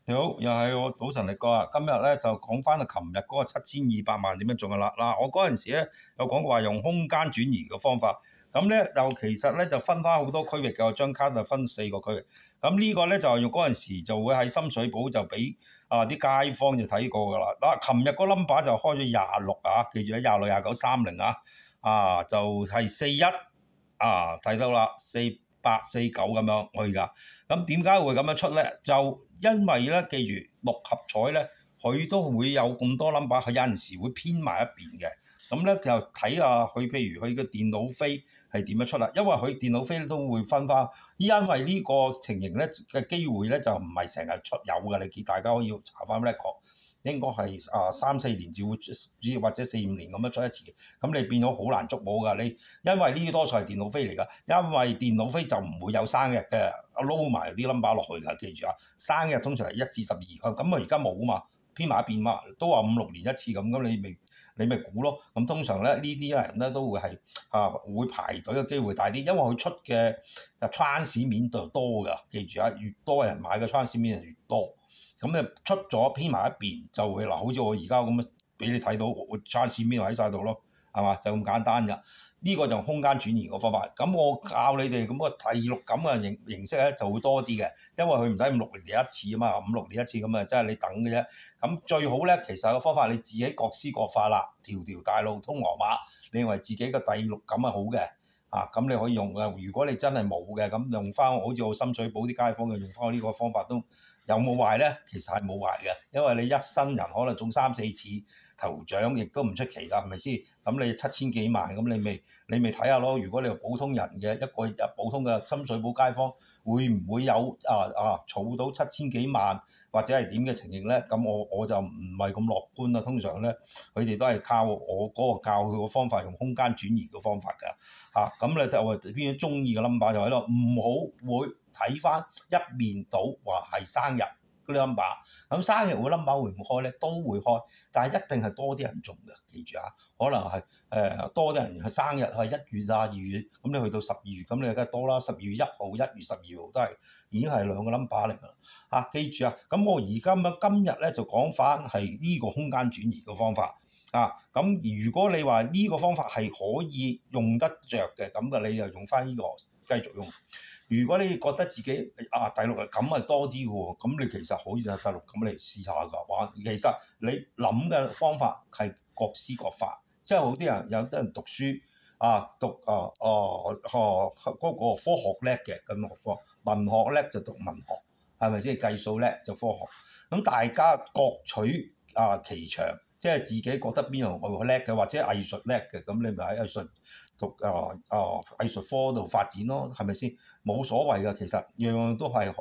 你好，又係我賭神力哥啊！今日咧就講翻啊，琴日嗰個7200萬點樣中嘅啦。嗱，我嗰陣時咧有講過話用空間轉移嘅方法，咁咧就其實咧就分翻好多區域嘅，我張卡就分4個區域。咁呢個咧就用嗰陣時就會喺深水埗就俾啲街坊就睇過噶啦。嗱，琴日個 number 就開咗26啊，記住喺26、29、30就係41睇到啦，48、49咁樣去㗎。咁點解會咁樣出咧？就因為咧，記住六合彩咧，佢都會有咁多 number，佢有陣時會偏埋一邊嘅。咁咧就睇下佢，譬如佢嘅電腦飛係點樣出啦。因為佢電腦飛都會分翻，因為呢個情形咧嘅機會咧就唔係成日出有嘅。你見大家可以查翻 record，應該係3、4年至會，或者4、5年咁樣出一次。咁你變咗好難捉摸㗎。你因為呢啲多數係電腦飛嚟㗎，因為電腦飛就唔會有生日嘅，撈埋啲 number 落去㗎。記住啊，生日通常係1至12，咁而家冇啊嘛，偏埋一邊嘛，都話5、6年一次咁，你咪估咯。咁通常咧呢啲人咧都會係會排隊嘅機會大啲，因為佢出嘅chance面就多㗎。記住啊，越多人買嘅chance面就越多。咁你出咗偏埋一邊就會嗱，好似我而家咁樣俾你睇到，我chance面喺晒度咯，係嘛？就咁簡單㗎。呢個就空間轉移個方法。咁我教你哋咁個第六感嘅形式咧就會多啲嘅，因為佢唔使5、6年一次啊嘛，5、6年一次咁啊，即係你等嘅啫。咁最好咧，其實個方法你自己各施各法啦，條大路通羅馬。你認為自己嘅第六感係好嘅咁你可以用㗎。如果你真係冇嘅，咁用翻好似我深水埗啲街坊嘅用翻呢個方法都有冇壞咧？其實係冇壞嘅，因為你一生人可能中3、4次頭獎，亦都唔出奇㗎，係咪先？咁你7000幾萬，咁你咪睇下咯。如果你係普通人嘅一個普通嘅深水埗街坊，會唔會有儲到7000幾萬或者係點嘅情形咧？咁我就唔係咁樂觀啦。通常咧，佢哋都係靠我嗰個教佢個方法，用空間轉移嘅方法㗎。咁咧就邊啲中意嘅 number 就喺度，唔好會睇翻一面倒話係生日嗰啲 number。咁生日會 number 會唔會開咧？都會開，但係一定係多啲人中嘅。記住可能係多啲人係生日係1月2月，咁你去到12月，咁你梗係多啦。12月1號、1月12號都係已經係2個 number 嚟㗎啦。記住咁我而家今日咧就講翻係呢個空間轉移嘅方法。咁如果你話呢個方法係可以用得着嘅，咁你就用翻呢個繼續用。如果你覺得自己第六感係多啲喎，咁你其實可以就第六感嚟試下㗎。其實你諗嘅方法係各施各法，即係好啲人有啲人讀書讀嗰個科學叻嘅，咁文學叻就讀文學，係咪先？計數叻就科學。咁大家各取其長。即係自己覺得邊樣我叻嘅，或者藝術叻嘅，咁你咪喺藝術讀藝術科度發展咯，係咪先？冇所謂嘅，其實樣樣都係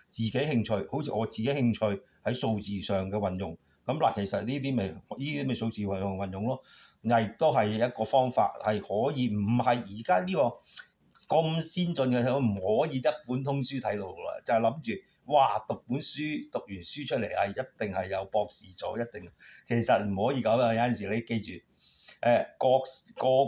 自己興趣，好似我自己興趣喺數字上嘅運用。咁其實呢啲咪數字運用咯，亦都係一個方法，係可以唔係而家呢個咁先進嘅，唔可以一本通書睇到啦，就係諗住。哇！讀完書出嚟係一定係有博士做，一定其實唔可以咁啊！有陣時你記住，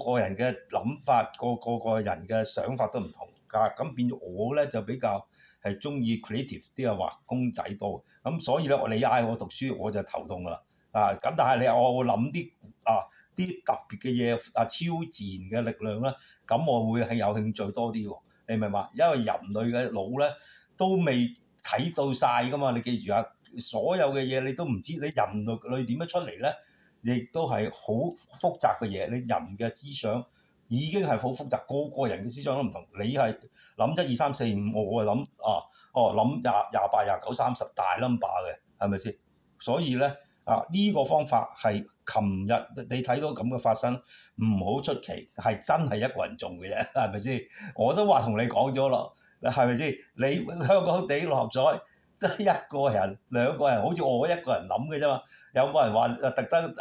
個人嘅諗法，個人嘅想法都唔同㗎。咁變咗我咧就比較係中意 creative 啲畫公仔多。咁所以咧，你嗌我讀書我就頭痛㗎啦。咁但係你我諗啲特別嘅嘢超自然嘅力量咧，咁我會係有興趣多啲喎。你明嘛？因為人類嘅腦咧都未睇到晒㗎嘛，你記住所有嘅嘢你都唔知，你人類點樣出嚟咧？亦都係好複雜嘅嘢。你人嘅思想已經係好複雜，個人嘅思想都唔同。你係諗1、2、3、4、5，我係諗諗28、29、30大 number 嘅，係咪先？所以咧呢個方法係琴日你睇到咁嘅發生，唔好出奇，係真係一個人中嘅啫，係咪先？我都話同你講咗咯。係咪先？你香港地六合彩得1個人、2個人，好似我一個人諗嘅啫嘛。有冇人話特登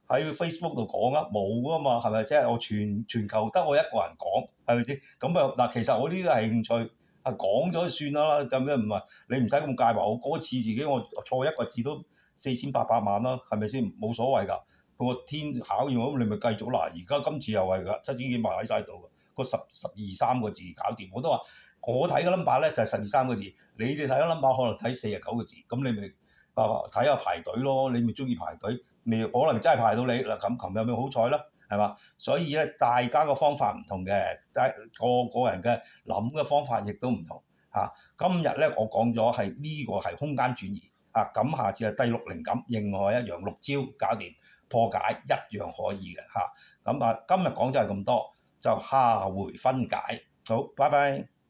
喺 Facebook 度講啊？冇啊嘛，係咪？即係我全球得我一個人講，係咪先？咁其實我呢啲係興趣，講咗算啦。咁樣唔係你唔使咁介懷。我嗰次自己我錯1個字都4800萬啦，係咪先？冇所謂㗎。個天考驗我，咁你咪繼續啦。而家今次又係㗎，7000幾萬喺晒度㗎。個12、13個字搞掂，我都話我睇嘅 number 咧就係12、13個字，你哋睇嘅 number 可能睇49個字，咁你咪睇下排隊咯，你咪中意排隊，你可能真係排到你嗱，咁琴日咪好彩咯，係嘛？所以咧，大家個方法唔同嘅，個人嘅諗嘅方法亦都唔同嚇。今日咧我講咗係呢個係空間轉移啊，咁下次係第6靈感，另外一樣6招搞掂破解一樣可以嘅嚇。咁今日講就係咁多，就下回分解。好，拜拜。